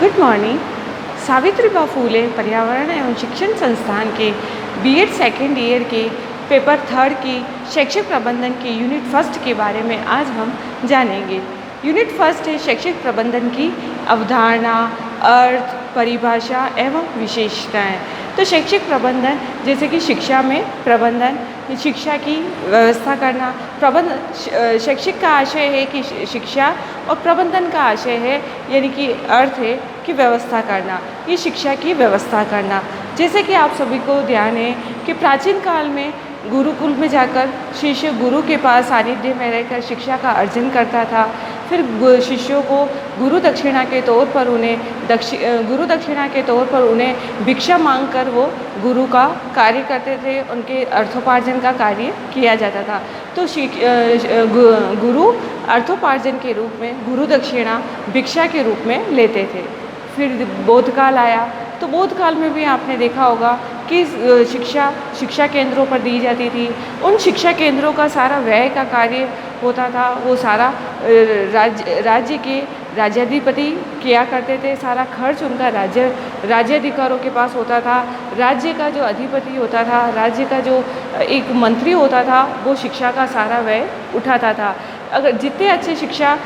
Good morning. Savitribai Phule पर्यावरण एवं शिक्षण संस्थान के बीएड सेकेंड ईयर के पेपर थर्ड की शैक्षिक प्रबंधन के यूनिट फर्स्ट के बारे में आज हम जानेंगे। यूनिट फर्स्ट है शैक्षिक प्रबंधन की अवधारणा, अर्थ, परिभाषा एवं विशेषताएं। तो शैक्षिक प्रबंधन जैसे कि शिक्षा में प्रबंधन, शिक्षा की व्यवस्था करना। शैक्षिक का आशय है कि शिक्षा, और प्रबंधन का आशय है यानी कि अर्थ है कि व्यवस्था करना, ये शिक्षा की व्यवस्था करना। जैसे कि आप सभी को ध्यान है कि प्राचीन काल में गुरुकुल में जाकर शिष्य गुरु के पास सानिध्य में रहकर शिक्षा का अर्जन करता था। फिर शिष्यों को गुरु दक्षिणा के तौर पर उन्हें भिक्षा मांगकर वो गुरु का कार्य करते थे, उनके अर्थोपार्जन का कार्य किया जाता था। तो गुरु अर्थोपार्जन के रूप में गुरु दक्षिणा भिक्षा के रूप में लेते थे। फिर बोधकाल आया, तो बोधकाल में भी आपने देखा होगा कि शिक्षा केंद्रों पर दी जाती थी। उन शिक्षा केंद्रों का सारा व्यय का कार्य होता था, वो सारा राज्य के राज्याधिपति किया करते थे। सारा खर्च उनका राज्याधिकारों के पास होता था। राज्य का जो अधिपति होता था, राज्य का जो एक मंत्री होता था, वो शिक्षा का सारा व्यय उठाता था। अगर जितने अच्छे शिक्षा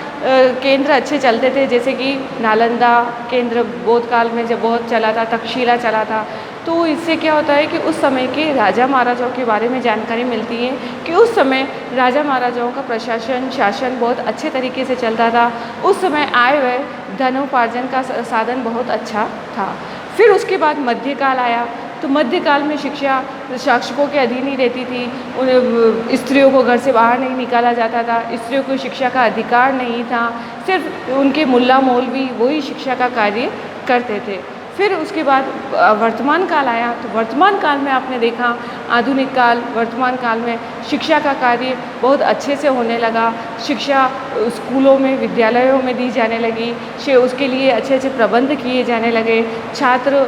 केंद्र अच्छे चलते थे, जैसे कि नालंदा केंद्र बोधकाल में जब बहुत चला था, तक्षशिला चला था, तो इससे क्या होता है कि उस समय के राजा महाराजाओं के बारे में जानकारी मिलती है कि उस समय राजा महाराजाओं का शासन बहुत अच्छे तरीके से चलता था। उस समय आय व्यय धनोपार्जन का साधन बहुत अच्छा था। फिर उसके बाद मध्यकाल आया, तो मध्यकाल में शिक्षा शासकों के अधीन ही रहती थी। उन्हें स्त्रियों को घर से बाहर नहीं निकाला जाता था, स्त्रियों को शिक्षा का अधिकार नहीं था। सिर्फ उनके मुल्ला मौलवी वही शिक्षा का कार्य करते थे। फिर उसके बाद वर्तमान काल आया, तो वर्तमान काल में आपने देखा आधुनिक काल, वर्तमान काल में शिक्षा का कार्य बहुत अच्छे से होने लगा। शिक्षा स्कूलों में, विद्यालयों में दी जाने लगी। उसके लिए अच्छे अच्छे प्रबंध किए जाने लगे। छात्र,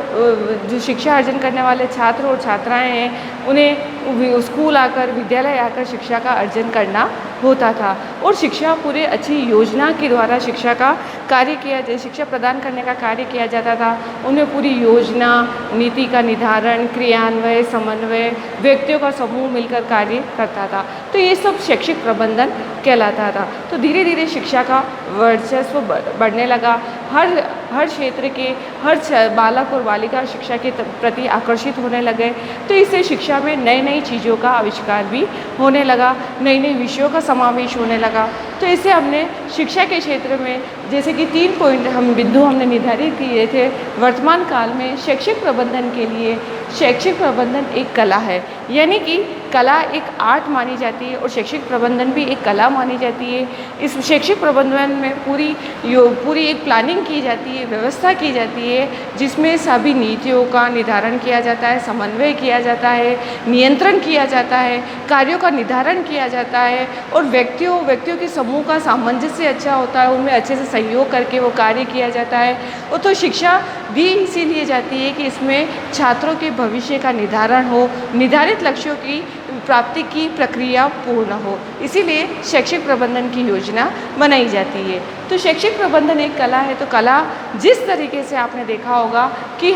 जो शिक्षा अर्जन करने वाले छात्र और छात्राएं हैं, उन्हें स्कूल आकर, विद्यालय आकर शिक्षा का अर्जन करना होता था। और शिक्षा पूरे अच्छी योजना के द्वारा शिक्षा का कार्य शिक्षा प्रदान करने का कार्य किया जाता था। उन्हें पूरी योजना, नीति का निर्धारण, क्रियान्वय, समन्वय, व्यक्तियों का समूह मिलकर कार्य करता था। तो ये सब शैक्षिक प्रबंधन कहलाता था। तो धीरे धीरे शिक्षा का वर्चस्व बढ़ने लगा। हर क्षेत्र के हर बालक और बालिका शिक्षा के प्रति आकर्षित होने लगे। तो इससे शिक्षा में नई नई चीज़ों का आविष्कार भी होने लगा, नई नई विषयों का समावेश होने लगा। तो इससे हमने शिक्षा के क्षेत्र में जैसे कि 3 पॉइंट बिंदु हमने निर्धारित किए थे। वर्तमान काल में शैक्षिक प्रबंधन के लिए शैक्षिक प्रबंधन एक कला है, यानी कि कला एक आर्ट मानी जाती है और शैक्षिक प्रबंधन भी एक कला मानी जाती है। इस शैक्षिक प्रबंधन में पूरी एक प्लानिंग की जाती है, व्यवस्था की जाती है, जिसमें सभी नीतियों का निर्धारण किया जाता है, समन्वय किया जाता है, नियंत्रण किया जाता है, कार्यों का निर्धारण किया जाता है, और व्यक्तियों के समूह का सामंजस्य अच्छा होता है, उनमें अच्छे से सहयोग करके वो कार्य किया जाता है। और तो शिक्षा दी इसीलिए जाती है कि इसमें छात्रों के भविष्य का निर्धारण हो, निर्धारित लक्ष्यों की प्राप्ति की प्रक्रिया पूर्ण हो, इसीलिए शैक्षिक प्रबंधन की योजना बनाई जाती है। तो शैक्षिक प्रबंधन एक कला है। तो कला जिस तरीके से आपने देखा होगा कि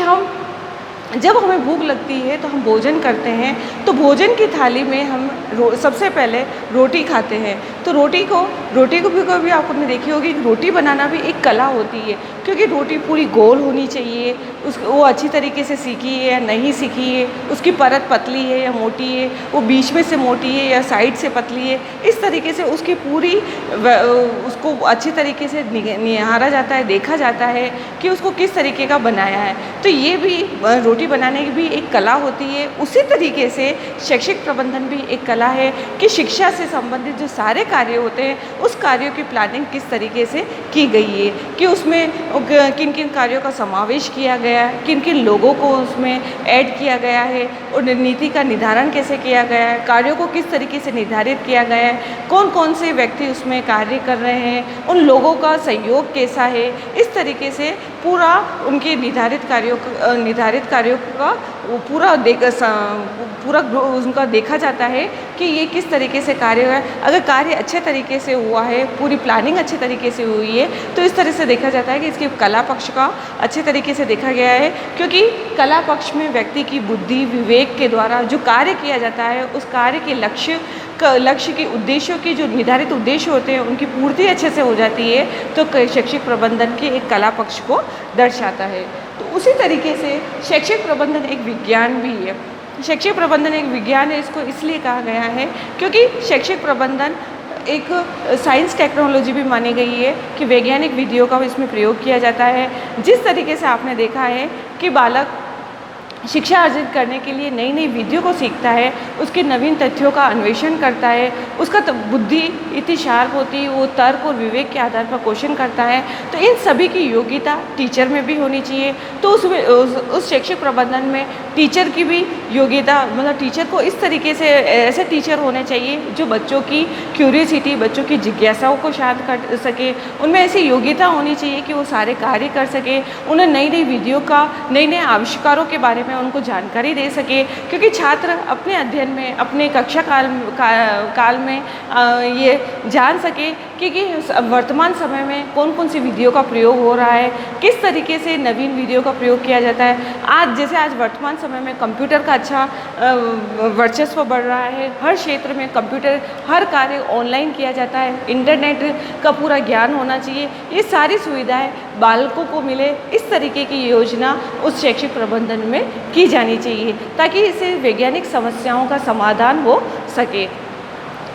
जब हमें भूख लगती है तो हम भोजन करते हैं, तो भोजन की थाली में हम सबसे पहले रोटी खाते हैं। तो रोटी को भी आपने देखी होगी, रोटी बनाना भी एक कला होती है, क्योंकि रोटी पूरी गोल होनी चाहिए, वो अच्छी तरीके से सीखी है या नहीं सीखी है, उसकी परत पतली है या मोटी है, वो बीच में से मोटी है या साइड से पतली है, इस तरीके से उसकी उसको अच्छी तरीके से निहारा जाता है, देखा जाता है कि उसको किस तरीके का बनाया है। तो ये भी रोटी बनाने की भी एक कला होती है। उसी तरीके से शैक्षिक प्रबंधन भी एक कला है कि शिक्षा से संबंधित जो सारे कार्य होते हैं, उस कार्यों की प्लानिंग किस तरीके से की गई है, कि उसमें किन किन कार्यों का समावेश किया गया है, किन किन लोगों को उसमें ऐड किया गया है, और नीति का निर्धारण कैसे किया गया है, कार्यों को किस तरीके से निर्धारित किया गया है, कौन कौन से व्यक्ति उसमें कार्य कर रहे हैं, उन लोगों का सहयोग कैसा है। इस तरीके से पूरा उनके निर्धारित कार्यों का वो पूरा उनका देखा जाता है कि ये किस तरीके से कार्य है। अगर कार्य अच्छे तरीके से हुआ है, पूरी प्लानिंग अच्छे तरीके से हुई है, तो इस तरह से देखा जाता है कि इसकी कला पक्ष का अच्छे तरीके से देखा गया है। क्योंकि कला पक्ष में व्यक्ति की बुद्धि विवेक के द्वारा जो कार्य किया जाता है, उस कार्य के लक्ष्य के उद्देश्यों की जो निर्धारित उद्देश्य होते हैं उनकी पूर्ति अच्छे से हो जाती है, तो शैक्षिक प्रबंधन के एक कला पक्ष को दर्शाता है। तो उसी तरीके से शैक्षिक प्रबंधन एक विज्ञान भी है। शैक्षिक प्रबंधन एक विज्ञान है, इसको इसलिए कहा गया है क्योंकि शैक्षिक प्रबंधन एक साइंस टेक्नोलॉजी भी मानी गई है कि वैज्ञानिक विधियों का इसमें प्रयोग किया जाता है। जिस तरीके से आपने देखा है कि बालक शिक्षा अर्जित करने के लिए नई नई विधियों को सीखता है, उसके नवीन तथ्यों का अन्वेषण करता है, उसका बुद्धि इतनी शार्प होती है, वो तर्क और विवेक के आधार पर क्वेश्चन करता है। तो इन सभी की योग्यता टीचर में भी होनी चाहिए। तो उस शैक्षिक प्रबंधन में टीचर की भी योग्यता, मतलब टीचर को इस तरीके से ऐसे टीचर होने चाहिए जो बच्चों की क्यूरियोसिटी, बच्चों की जिज्ञासाओं को शांत कर सके। उनमें ऐसी योग्यता होनी चाहिए कि वो सारे कार्य कर सके, उन्हें नई नई विधियों का, नए नए आविष्कारों के बारे में उनको जानकारी दे सके। क्योंकि छात्र अपने अध्ययन में, अपने कक्षा काल में ये जान सके कि वर्तमान समय में कौन कौन सी विधियों का प्रयोग हो रहा है, किस तरीके से नवीन विधियों का प्रयोग किया जाता है। आज वर्तमान समय में कंप्यूटर का अच्छा वर्चस्व बढ़ रहा है। हर क्षेत्र में कंप्यूटर, हर कार्य ऑनलाइन किया जाता है, इंटरनेट का पूरा ज्ञान होना चाहिए। ये सारी सुविधाएं बालकों को मिले, इस तरीके की योजना उस शैक्षिक प्रबंधन में की जानी चाहिए ताकि इससे वैज्ञानिक समस्याओं का समाधान हो सके,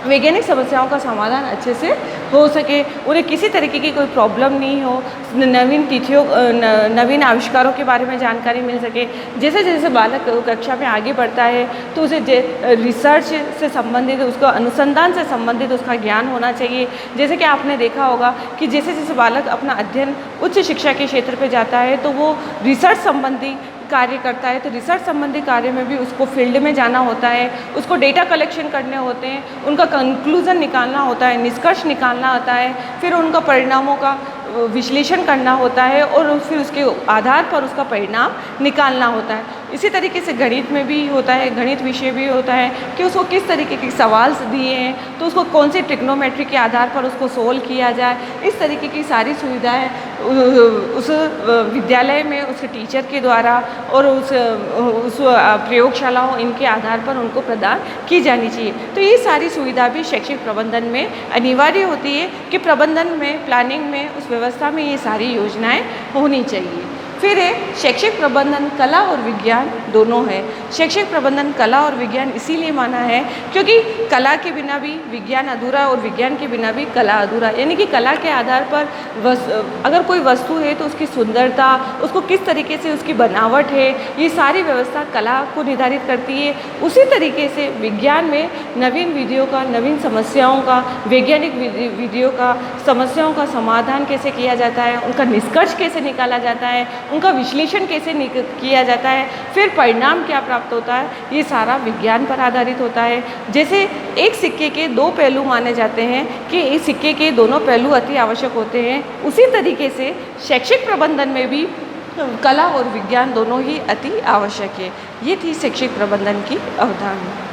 वैज्ञानिक समस्याओं का समाधान अच्छे से हो सके, उन्हें किसी तरीके की कोई प्रॉब्लम नहीं हो, नवीन आविष्कारों के बारे में जानकारी मिल सके। जैसे जैसे बालक कक्षा में आगे बढ़ता है तो उसे रिसर्च से संबंधित, उसको अनुसंधान से संबंधित उसका ज्ञान होना चाहिए। जैसे कि आपने देखा होगा कि जैसे जैसे बालक अपना अध्ययन उच्च शिक्षा के क्षेत्र पर जाता है तो वो रिसर्च संबंधी कार्य करता है। तो रिसर्च संबंधी कार्य में भी उसको फील्ड में जाना होता है, उसको डेटा कलेक्शन करने होते हैं, उनका कंक्लूज़न निकालना होता है, निष्कर्ष निकालना होता है, फिर उनका परिणामों का विश्लेषण करना होता है और फिर उसके आधार पर उसका परिणाम निकालना होता है। इसी तरीके से गणित में भी होता है, गणित विषय भी होता है कि उसको किस तरीके के सवाल दिए हैं तो उसको कौन सी ट्रिग्नोमेट्री के आधार पर उसको सोल्व किया जाए। इस तरीके की सारी सुविधाएं उस विद्यालय में उसके टीचर के द्वारा और उस प्रयोगशालाओं, इनके आधार पर उनको प्रदान की जानी चाहिए। तो ये सारी सुविधा भी शैक्षिक प्रबंधन में अनिवार्य होती है कि प्रबंधन में, प्लानिंग में, उस व्यवस्था में ये सारी योजनाएं होनी चाहिए। फिर है शैक्षिक प्रबंधन कला और विज्ञान दोनों है। शैक्षिक प्रबंधन कला और विज्ञान इसीलिए माना है क्योंकि कला के बिना भी विज्ञान अधूरा और विज्ञान के बिना भी कला अधूरा। यानी कि कला के आधार पर अगर कोई वस्तु है तो उसकी सुंदरता, उसको किस तरीके से उसकी बनावट है, ये सारी व्यवस्था कला को निर्धारित करती है। उसी तरीके से विज्ञान में नवीन विधियों का, नवीन समस्याओं का, वैज्ञानिक विधियों का, समस्याओं का समाधान कैसे किया जाता है, उनका निष्कर्ष कैसे निकाला जाता है, उनका विश्लेषण कैसे किया जाता है, फिर परिणाम क्या प्राप्त होता है, ये सारा विज्ञान पर आधारित होता है। जैसे एक सिक्के के दो पहलू माने जाते हैं कि इस सिक्के के दोनों पहलू अति आवश्यक होते हैं, उसी तरीके से शैक्षिक प्रबंधन में भी कला और विज्ञान दोनों ही अति आवश्यक है। ये थी शैक्षिक प्रबंधन की अवधारणा।